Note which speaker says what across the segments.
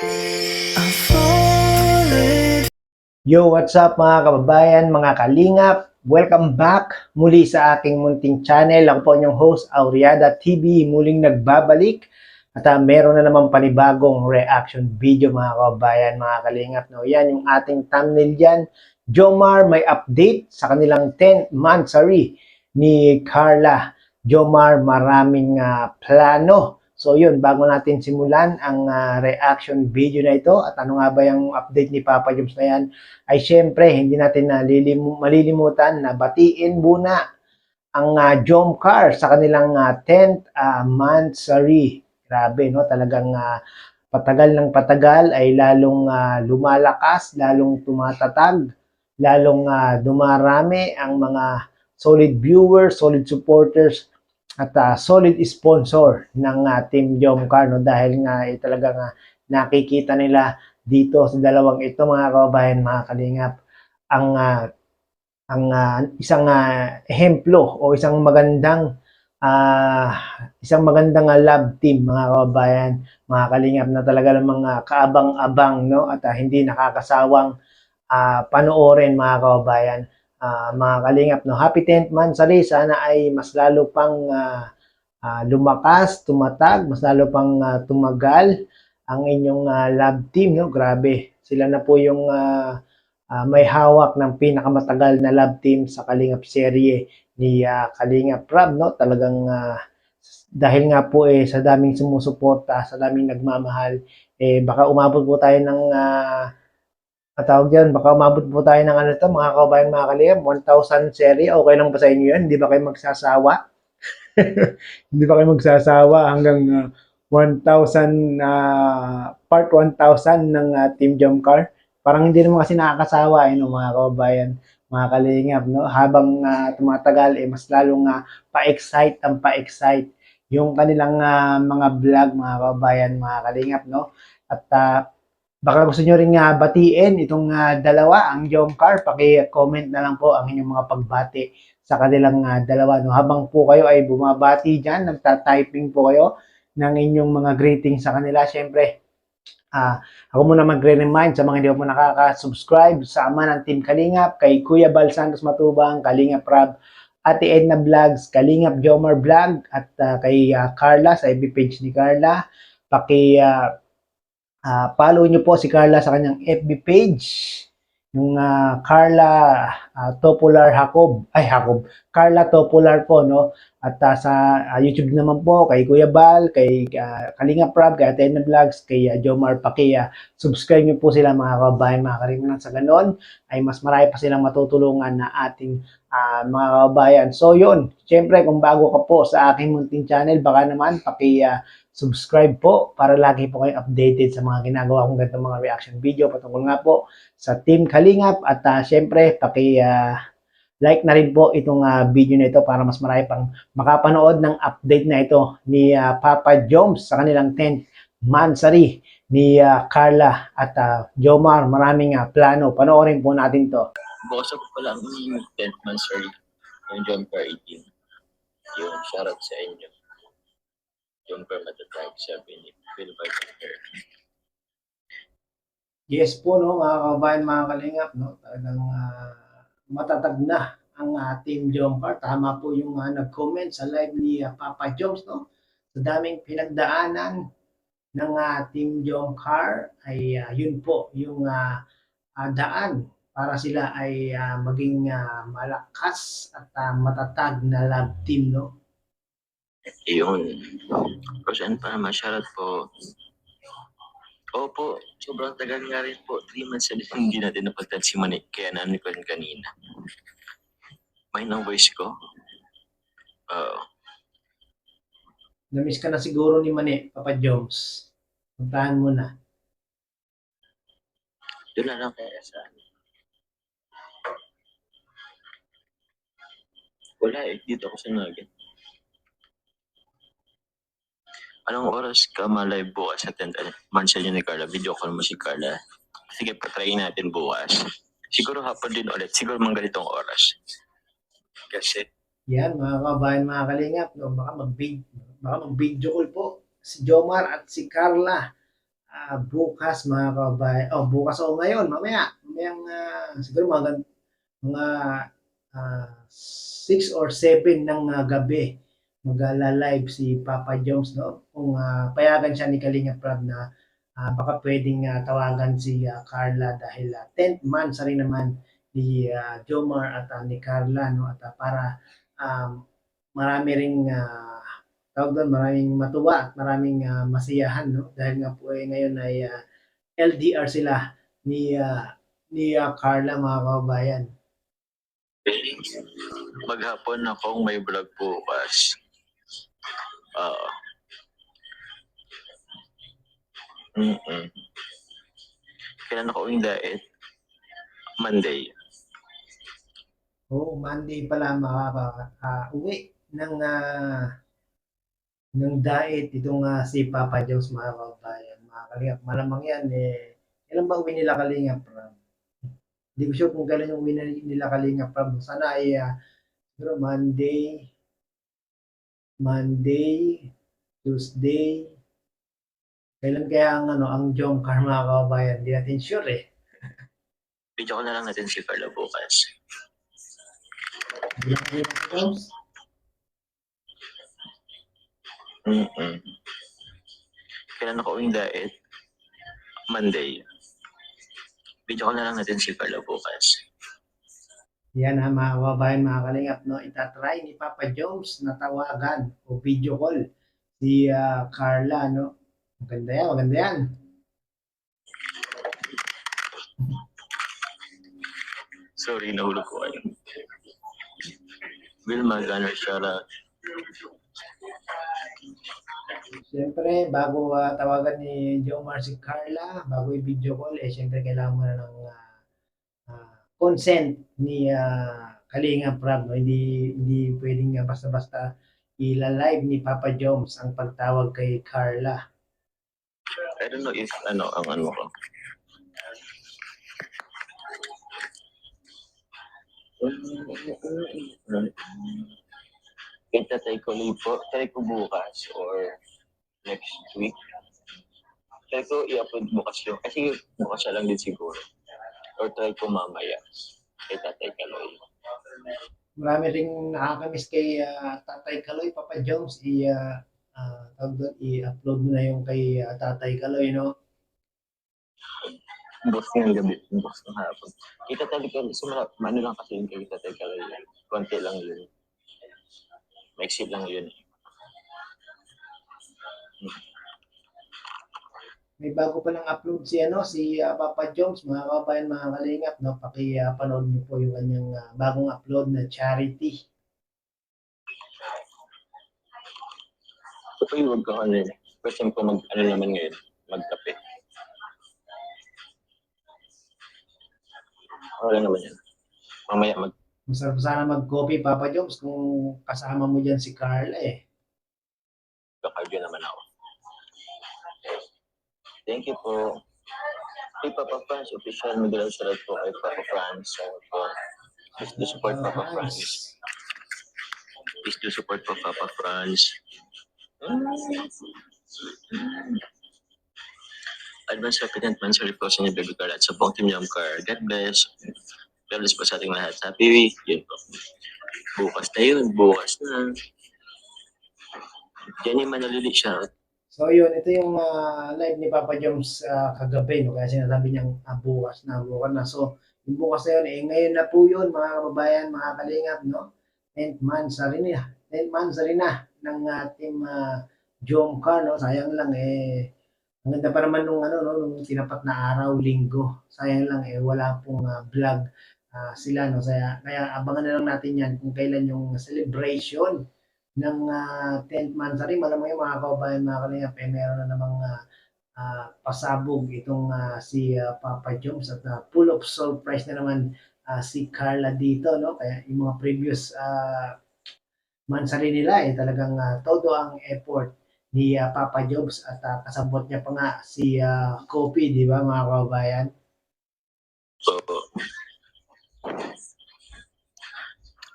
Speaker 1: Yo, what's up mga kababayan, mga kalingap? Welcome back muli sa aking munting channel. Ako po inyong host, Auriada TV, muling nagbabalik. At meron na naman panibagong reaction video mga kababayan, mga kalingap. No? Yan yung ating thumbnail dyan. Jomar may update sa kanilang 10th monthsary ni Carla. Jomar maraming plano. So yun, bago natin simulan ang reaction video na ito at ano nga ba yung update ni Papa Joms na yan, ay syempre hindi natin malilimutan na batiin muna ang Jomcar sa kanilang 10th monthsary. Grabe, no? Talagang patagal ng patagal ay lalong lumalakas, lalong tumatatag, lalong dumarami ang mga solid viewers, solid supporters, at solid sponsor ng Team Jomcar, no? Dahil nga talagang nakikita nila dito sa dalawang ito mga kababayan, mga kalingap, ang isang ehemplo o isang magandang love team mga kababayan, mga kalingap, na talaga namang kaabang-abang, no? At hindi nakakasawang panoorin mga kababayan. Mga kalingap, no? Happy 10th monthsary, sana ay mas lalo pang lumakas, tumatag, mas lalo pang tumagal ang inyong love team, no? Grabe, sila na po yung may hawak ng pinakamatagal na love team sa Kalingap serye ni Kalingap Rab, no? Talagang dahil nga po sa daming sumusuporta, sa daming nagmamahal, baka umabot po tayo ng baka umabot po tayo ng ano to, mga kababayan, mga Kalingap, 1,000 serye. Okay lang ba sa inyo yan? Hindi ba kayo magsasawa? Hindi ba kayo magsasawa hanggang 1,000 part 1,000 ng Team Jomcar? Parang hindi naman kasi nakakasawa, no, mga kababayan, mga kalingap, no? Habang tumatagal, mas lalong pa-excite ang pa-excite yung kanilang mga vlog, mga kababayan, mga kalingap, no? At baka gusto nyo rin batiin itong dalawa, ang Jomcar, paki-comment na lang po ang inyong mga pagbati sa kanilang dalawa, no? Habang po kayo ay bumabati dyan, nagta-typing po kayo ng inyong mga greetings sa kanila, syempre, ako muna magre-remind sa mga hindi po nakaka-subscribe sa ama ng Team Kalingap, kay Kuya Bal Santos Matubang, Kalingap Rab, Ate Edna Vlogs, Kalingap Jomar Vlog, at kay Carla sa FB page ni Carla. Follow nyo po si Carla sa kanyang FB page, yung Carla Topular Carla Topular po, no? At sa YouTube naman po, kay Kuya Bal, kay Kalinga Prab, kay Atena Vlogs, kay Jomar Pakia. Subscribe nyo po sila mga kababayan, mga karinan. Sa ganon, ay mas marami pa silang matutulungan na ating mga kababayan. So yun, syempre kung bago ka po sa aking munting channel, baka naman subscribe po para lagi po kayo updated sa mga ginagawa kong ganitong mga reaction video patungkol nga po sa Team Kalingap. At syempre, like na rin po itong video na ito para mas marami pang makapanood ng update na ito ni Papa Joms sa kanilang 10th monthsary ni Carla at Jomar. Maraming plano. Panoorin po natin to.
Speaker 2: Bukas ako pala ang 10th monthsary ng Jomcar 18. Yun, shoutout sa inyo. Jomcar Matatag, sabi ni Phil Viper.
Speaker 1: Yes po, no, mga kabayan, mga kalingap, no? Talagang matatag na ang Team Jomcar. Tama po yung nag-comment sa live ni Papa Joms, no? Sa daming pinagdaanan ng Team Jomcar ay yun po yung daan para sila ay maging malakas at matatag na love team, no?
Speaker 2: Yun. Kasi pa naman, shoutout po. Opo, sobrang tagal nga rin po. 3 months na hindi natin napagtan si Manik. Kaya naano ko rin kanina. May ng voice ko.
Speaker 1: Na-miss ka na siguro ni Mane, Papa Joms. Puntahan mo na.
Speaker 2: Doon na lang kaya sa wala dito ako sa Nugget. Anong oras ka ma-live bukas sa 10th monthsary ni Carla? Video call mo si Carla. Sige, patry natin bukas. Siguro hapon din ulit. Siguro mga ganitong oras. Kasi
Speaker 1: yan, mga kabayan, mga kalingap, no? Baka mag-video call po si Jomar at si Carla bukas mga kababayan, bukas o ngayon, mamayang siguro mga 6 or 7 ng gabi, magla-live si Papa Joms, no? Kung payagan siya ni Kalinga Prab na baka pwedeng tawagan si Carla dahil 10th month sa rin naman ni Jomar at ni Carla, no? At para marami ring tawag doon, maraming matuwa at maraming masiyahan, no? Dahil nga po ngayon ay LDR sila ni Carla, mga kababayan.
Speaker 2: Maghapon akong may vlog bukas. Oo. Kailan ako uwing diet? Monday.
Speaker 1: Monday pala makaka-uwi ng diet itong si Papa Jones, mga kababayan. Mga kalingap, malamang yan kailan ba uwi nila Kalingap? Hindi ko sure kung kailan yung uwi nila Kalingap. Sana ay siguro Monday, Tuesday. Kailan kaya ang Jomcar, mga kababayan? Hindi natin sure eh.
Speaker 2: Video ko na lang natin si Carla bukas.
Speaker 1: Hindi natin Jones.
Speaker 2: Kailan ako uwing diet? Monday. Video ko na lang natin si Carla bukas.
Speaker 1: Yan mga kababayan, mga kalingap, no? Itatry ni Papa Jones na tawagan o video call si Carla, no? Maganda yan.
Speaker 2: Sorry, nahulog ko kayo. Wilma Gunner, shout out.
Speaker 1: Siyempre, bago tawagan ni Jomar si Carla, bago i-video call, siyempre kailangan mo na ng consent ni Kalinga Prab. No? Hindi pwedeng basta-basta ila-live ni Papa Jones ang pagtawag kay Carla.
Speaker 2: I don't know if ang ko. Itatay ko po. Try ko bukas or next week. Try ko i-upload bukas yung. Kasi bukas lang din siguro. Or try ko mamaya. Itatay Kaloy.
Speaker 1: Marami ring nakakamiss kay Tatay Kaloy, Papa Jones. I-upload mo na yung kay Tatay Kaloy, no?
Speaker 2: Boss ng gabi, boss ng hapon. Itatay Kaloy, ano lang kasi yung kay Tatay Kaloy. Konti lang yun. Maiksi lang yun.
Speaker 1: May bago pa lang upload si Papa Jones, mga kababayan, mga kalingap, no? Paki-panood niyo po yung kanyang bagong upload na charity.
Speaker 2: So, huwag ka first time ko naman ngayon, magkape. Wala naman yan. Mamaya
Speaker 1: Masarap sana mag-coffee, Papa Jones, kung kasama mo dyan si Carla eh.
Speaker 2: Kakardio naman ako. Thank you po. Kay Papa Franz, official Miguel Salat po kay Papa Franz. Please do support Papa Franz. Please do support po Papa Franz. Advance happy 10th month po sa inyo, Baby Carla, at sa buong Team Jomcar. God bless. God bless po sa ating lahat. Happy week. Yun po. Bukas na yun. Bukas na. Jenny Manalili, shout.
Speaker 1: So yun, ito yung live ni Papa Jones kagabi, no? Kaya sinasabi niyang bukas na. So, yung bukas na yun, ngayon na po yun, mga kababayan, mga kalingap, no? 10th month sa rin na ng team Jomcar, no? Sayang lang ang ganda pa naman nung tinapat na araw, linggo. Sayang lang wala pong vlog sila, no? Kaya abangan na lang natin yan kung kailan yung celebration ng 10th month sa rin. Alam mo yung mga kababayan, mga kalingap, meron na namang pasabog itong si Papa Jones at full of surprise na naman si Carla dito, no? Kaya yung mga previous months rin nila talagang todo ang effort ni Papa Jobs at kasabot niya pa nga si Kopi, di ba mga kababayan?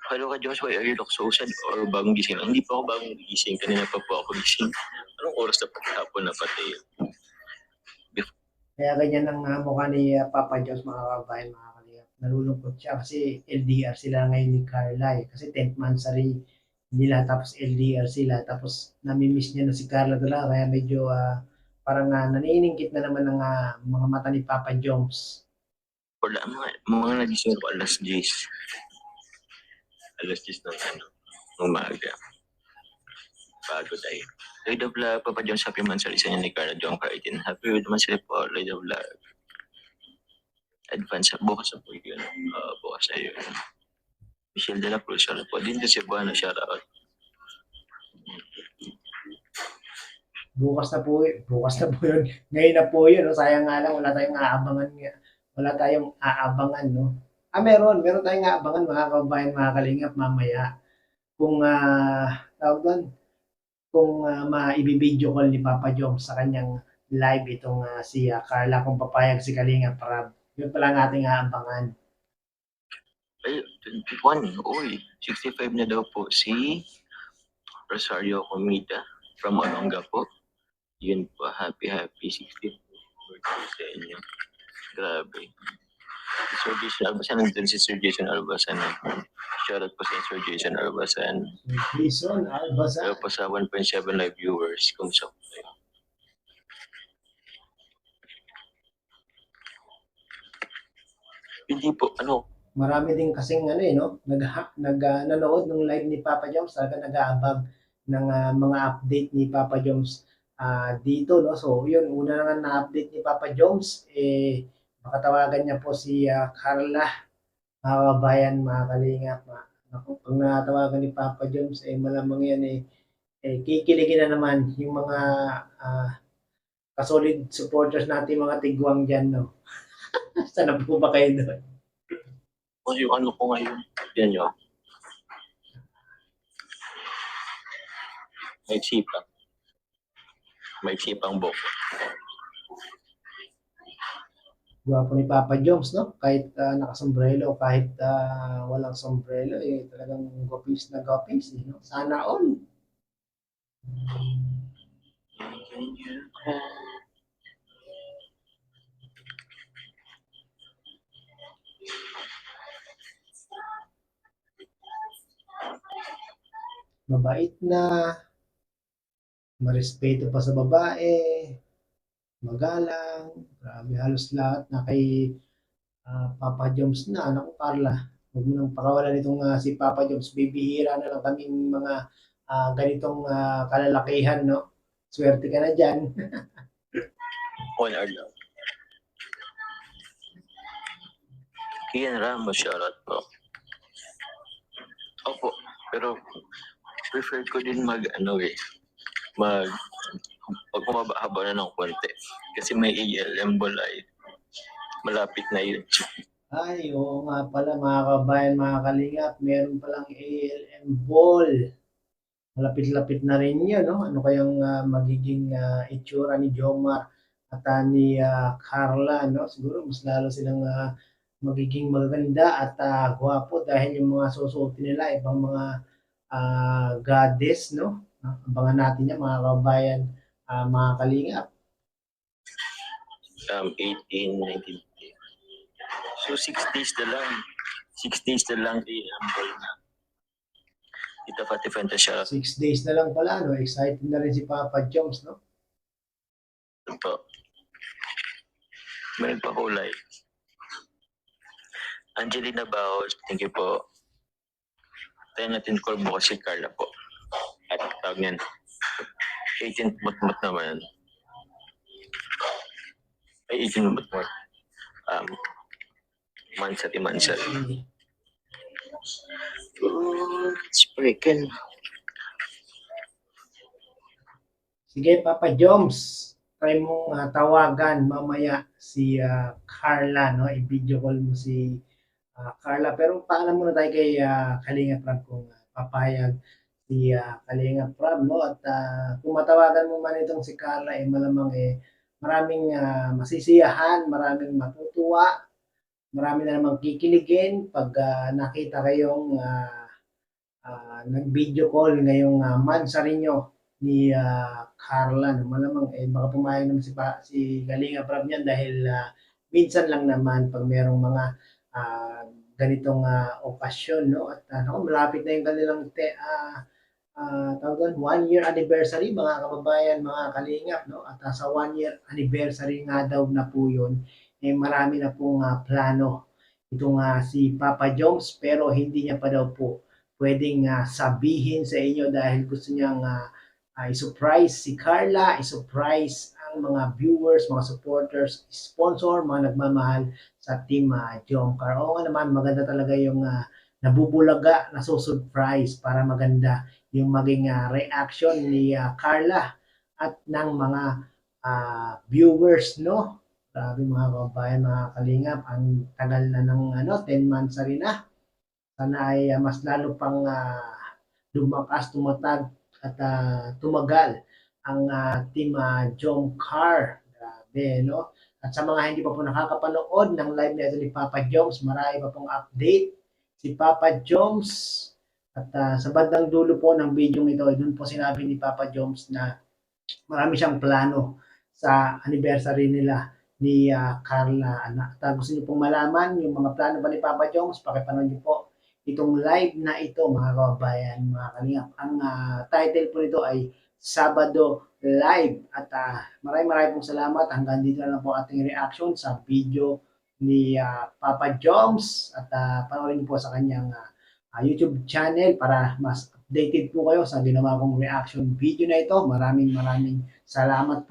Speaker 2: Hello ka Josh, why are you look so sad or bagong gising? Hindi pa ako bagong gising, kanina pa po ako gising. Anong oras na pagkahapon na pati?
Speaker 1: Kaya ganyan ang mukha ni Papa Jones, mga kababayan, mga kalingap. Nalulungkot siya kasi LDR sila ngayon ni Carla eh. Kasi 10th monthsary nila tapos LDR sila tapos namimiss niya na si Carla talaga kaya medyo parang naniningkit na naman ng mga mata ni Papa Jones.
Speaker 2: Wala, mga nagising ko alas 10. Alas 10 ng umaga. Bago tayo. Lloyd of Love, Papa John, happy monthsary sa inyo ni Carla John Carlton. Happy monthsary po, Lloyd of Love. Advance, bukas na po yun. Bukas na yun. Michelle de la Cruz, shout out po. Din kasi Buwana, shout out.
Speaker 1: Bukas na po, bukas na po yun. Ngayon na po yun, no? Sayang nga lang, wala tayong aabangan nga. Wala tayong aabangan, no? Meron tayong aabangan, mga kababayan, mga kalingap, mamaya. Kung, tawag doon, kung maibibideo call ni Papa Jom sa kanyang live itong si Carla, kung papayag si Kalinga para yun pala ang ating aabangan.
Speaker 2: Ay, 21. Uy, 65 na daw po si Rosario Comita from Olonga po. Yun po, happy 60th birthday sa inyo. Grabe. Sir Jason Albasan, nandun si Sir Jason Albasan. Shoutout po sa Sir Jason Albasan.
Speaker 1: Jason Albasan.
Speaker 2: Hello po sa 1.7 live viewers. Kung sa kayo. Hindi po,
Speaker 1: Marami din kasing no, nanood ng live ni Papa Joms, talaga nag-aabang ng mga update ni Papa Joms dito, no. So, yun, una na nga na-update ni Papa Joms, makatawagan niya po si Carla, mga kabayan, mga kalingap. Naku, pag natawagan ni Papa Joms, malamang yan kikiligin na naman yung mga kasolid supporters natin, mga tigwang dyan, no. Sana po ba kayo doon?
Speaker 2: O yung ko ngayon. Yan yun. May sipang. May sipang buko.
Speaker 1: Gwapo ni Papa Joms, no? Kahit nakasombrelo o kahit walang sombrero, talagang gopis na gopis, no? Sana all. Mabait na, marespeto pa sa babae, magalang, grabe halos lahat na kay Papa Joms na. Naku, Carla, huwag mo nang pakawalan itong si Papa Joms. Bibihira na lang kaming mga ganitong kalalakihan, no? Swerte ka na dyan.
Speaker 2: On our love. Kian Ramos, shoutout po. Opo, pero prefer ko din pag kumababa na ng konti. Kasi may ALM Bolay. Malapit na yun.
Speaker 1: Ay, oo nga pala, mga kabayan, mga kalingap, meron palang ALM ball. Malapit-lapit na rin yun, no? Ano kayang magiging itsura ni Jomar at ni Carla, no? Siguro mas lalo silang magiging maganda at gwapo dahil yung mga susuotin nila, ibang mga goddess, no? Abangan natin yan, mga kabayan, mga kalingap.
Speaker 2: 18, 19. So 6 days na lang. 6 days na lang ang ball na. Tita Fatty Fenta siya.
Speaker 1: 6 days na lang pala, no? Excited na rin si Papa Joms, no?
Speaker 2: Ito. May nagpakulay. Angelina Baos, thank you po. Tayo natin call bukas si Carla po. At tawag niyan. 18 mut-mut naman. Ay, 18 mut-mut. Mansati. Sprechen.
Speaker 1: Sige, Papa Joms, try mong tawagan mamaya si Carla, no? I-video call mo si Carla. Pero paalam muna tayo kay Kalinga Prab kung papayag si Kalinga Prab, no? At kung matawagan mo man itong si Carla, malamang maraming masisiyahan, maraming matutuwa, marami na namang kikiligin pag nakita kayong nag-video call ngayong mansari nyo ni Carla. No? Malamang baka pumayag naman si Kalinga Prab niyan dahil minsan lang naman pag merong mga ah, ganitong okasyon, no? At naku, malapit na yung kanilang tawag doon, 1 year anniversary, mga kababayan, mga kalingap, no? At sa 1 year anniversary nga daw na po yun, marami na pong plano itong si Papa Jones, pero hindi niya pa daw po pwedeng sabihin sa inyo dahil gusto niyang i-surprise si Carla, i-surprise ang mga viewers, mga supporters, sponsor, mga nagmamahal sa Team Jomcar. Oo nga naman, maganda talaga yung nabubulaga, nasusurprise para maganda yung maging reaction ni Carla at ng mga viewers, no? Grabe mga kababayan, mga kalingap, ang tagal na ng 10 months na rin na. Sana ay mas lalo pang lumakas, tumatag at tumagal ang Team Jomcar. Grabe, no? At sa mga hindi pa po nakakapanood ng live na ito ni Papa Joms, marami pa pong update si Papa Joms. At sa bandang dulo po ng video ito, doon po sinabi ni Papa Joms na marami siyang plano sa anniversary nila ni Carla. At gusto niyo pong malaman yung mga plano ba ni Papa Jones, pakipanood niyo po itong live na ito, mga kababayan, mga kalingap. Ang title po nito ay Sabado Live. At maraming pong salamat. Hanggang dito na lang po ating reaction sa video ni Papa Jones. At panoorin niyo po sa kanyang YouTube channel para mas updated po kayo sa ginawa kong reaction video na ito. Maraming salamat.